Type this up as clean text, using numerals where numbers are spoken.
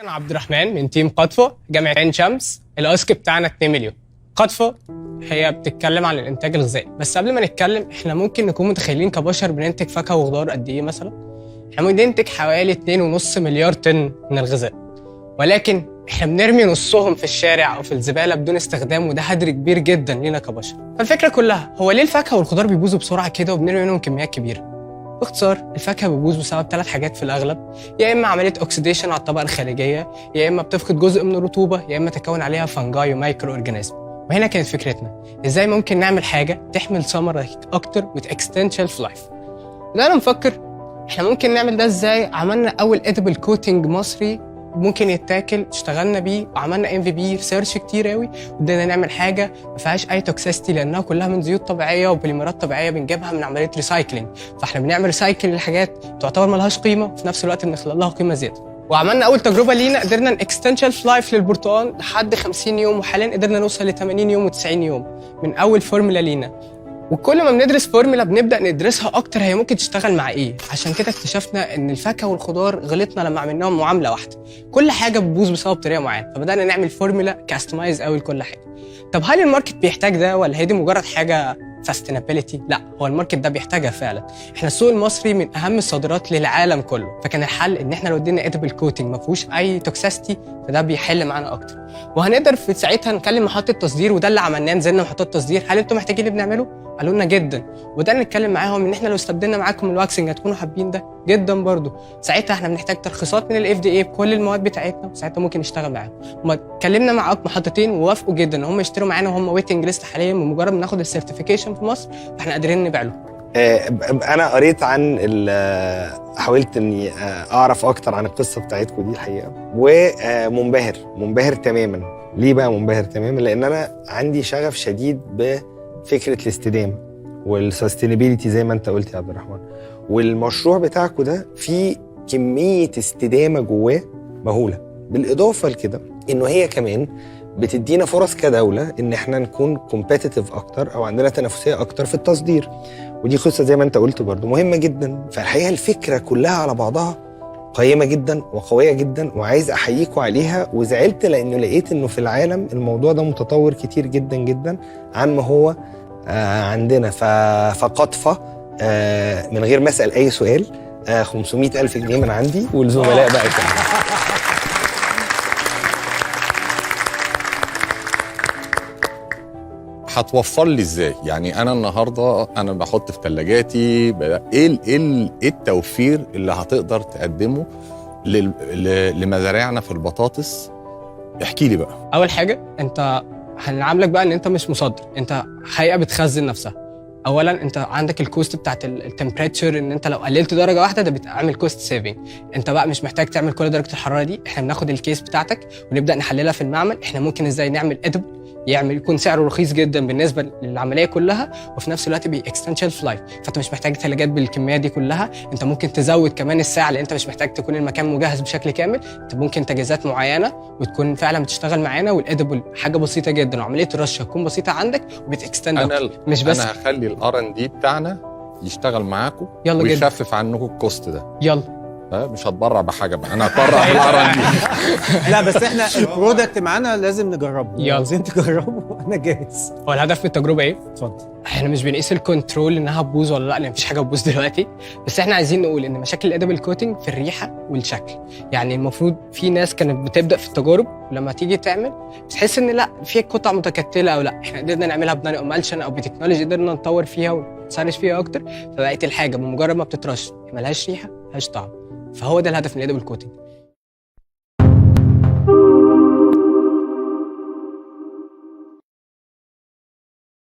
انا عبد الرحمن من تيم قطفة جامعة عين شمس. الاسك بتاعنا 2 مليون. قطفة هي بتتكلم عن الانتاج الغذائي، بس قبل ما نتكلم احنا ممكن نكون متخيلين كبشر بننتج فاكهة وخضار قد ايه مثلا. احنا بننتج حوالي 2.5 مليار طن من الغذاء، ولكن احنا بنرمي نصهم في الشارع او في الزبالة بدون استخدام، وده هدر كبير جدا لينا كبشر. فالفكرة كلها هو ليه الفاكهة والخضار بيبوظوا بسرعة كده وبنرمي منهم كميات كبيرة؟ باختصار الفاكهه بتبوظ بسبب 3 حاجات في الاغلب، يا اما عمليه اوكسيديشن على الطبقه الخارجيه، يا اما بتفقد جزء من الرطوبه، يا اما تكون عليها فانجاي ومايكرو اورجانيزم. وهنا كانت فكرتنا ازاي ممكن نعمل حاجه تحمل ثمره اكتر وتكستند شيلف لايف. بدأنا نفكر احنا ممكن نعمل ده ازاي. عملنا اول اديبل كوتنج مصري ممكن يتاكل، اشتغلنا بيه وعملنا MVP ريسيرش كتير قوي، وبدأنا نعمل حاجه ما فيهاش اي توكسيستي لانها كلها من زيوت طبيعيه وبوليمرات طبيعيه بنجيبها من عمليه ريسايكلينج. فاحنا بنعمل ريسايكل للحاجات تعتبر ما لهاش قيمه وفي نفس الوقت بنخلق لها قيمه زياده. وعملنا اول تجربه لينا قدرنا نكستند شيلف لايف للبرتقال لحد 50 يوم، وحاليا قدرنا نوصل ل 80 يوم و90 يوم من اول فورمولا لينا. وكل ما بندرس فورمولا بنبدا ندرسها اكتر هي ممكن تشتغل مع ايه. عشان كده اكتشفنا ان الفاكهه والخضار غلطنا لما عملناهم معامله واحده، كل حاجه بتبوظ بسبب طريقه معينه، فبدانا نعمل فورمولا كاستمايز قوي لكل حاجه. طب هل الماركت بيحتاج ده ولا هي دي مجرد حاجه سستينابيلتي؟ لا، هو الماركت ده بيحتاجها فعلا. احنا السوق المصري من اهم الصادرات للعالم كله، فكان الحل ان احنا لو ادينا اديبل كوتنج ما فيهوش اي توكسيستي فده بيحل معانا اكتر. وهنقدر في ساعتها نكلم محطه تصدير، وده اللي عملناه، نزلنا محطات تصدير، هل انتم محتاجين اللي بنعمله؟ قالوا لنا جدا. وده نتكلم معاهم ان احنا لو استبدلنا معاكم الواكسنج هتكونوا حابين ده جدا برضو. ساعتها احنا بنحتاج ترخيصات من FDA بكل المواد بتاعتنا، وساعتها ممكن نشتغل معاهم. هما اتكلمنا مع محطتين ووافقوا جدا ان هم يشتروا معانا، وهم ويتنج ليست حاليا، بمجرد ما ناخد السيرتيفيكيشن في مصر فاحنا قادرين نبيع لهم. انا قريت عن حاولت اني اعرف اكتر عن القصه بتاعتكم دي الحقيقه، ومنبهر تماما. ليه بقى منبهر تماما؟ لان انا عندي شغف شديد بفكره الاستدامه والسستينابيلتي زي ما انت قلت يا عبد الرحمن. والمشروع بتاعكم ده فيه كميه استدامه جواه مهوله، بالاضافه لكده انه هي كمان بتدينا فرص كدوله ان احنا نكون كومبيتيتيف اكتر او عندنا تنافسيه اكتر في التصدير، ودي قصه زي ما انت قلت برضو مهمه جدا. فالحقيقه الفكره كلها على بعضها قيمه جدا وقويه جدا، وعايز احييكم عليها. وزعلت لانه لقيت انه في العالم الموضوع ده متطور كتير جدا جدا عن ما هو عندنا. فقطفة من غير ما اسال اي سؤال 500,000 جنيه من عندي، والزملاء بقى كمان. هتوفر لي ازاي؟ يعني انا النهارده انا بحط في ثلاجاتي ايه التوفير اللي هتقدر تقدمه لمزارعنا في البطاطس؟ احكي لي بقى. اول حاجه انت هنعاملك بقى ان انت مش مصدر، انت هيئه بتخزن نفسها. اولا انت عندك الكوست بتاعت التمبريتشر، ان انت لو قللت درجه واحده ده بتعمل كوست سيفنج. انت بقى مش محتاج تعمل كل درجه الحراره دي، احنا بناخد الكيس بتاعتك ونبدا نحللها في المعمل. احنا ممكن ازاي نعمل ادب يكون سعره رخيص جدا بالنسبه للعمليه كلها، وفي نفس الوقت بيكستند شيلف لايف. فانت مش محتاج ثلاجات بالكميه دي كلها، انت ممكن تزود كمان الساعه، لان انت مش محتاج تكون المكان مجهز بشكل كامل. انت ممكن تجهيزات معينه وتكون فعلا بتشتغل معانا، والادبل حاجه بسيطه جدا، وعمليه الرش هتكون بسيطه عندك وبتكستند مش بس. انا هخلي الR&D بتاعنا يشتغل معاكم ويخفف عنكم الكوست ده. يلا مش هتبرع بحاجه بقى، انا هتبرع بالR&D. لا بس احنا البرودكت معانا لازم نجربه. يلا عايزين تجربوا انا جاهز. هو الهدف من التجربه ايه؟ اتفضل. احنا مش بنقيس الكنترول انها تبوظ ولا لا، لان مفيش حاجه بتبوظ دلوقتي، بس احنا عايزين نقول ان مشاكل الادبل كوتنج في الريحه والشكل. يعني المفروض في ناس كانت بتبدا في التجارب ولما تيجي تعمل بتحس ان لا في قطع متكتله او لا، احنا قدرنا نعملها بنانو امالشن او بتكنولوجي، قدرنا نطور فيها ونسرش فيها اكتر، فبقت الحاجه بمجرد ما بتترش ملهاش ريحه ملهاش طعم. فهو ده الهدف من الادبل كوتنج.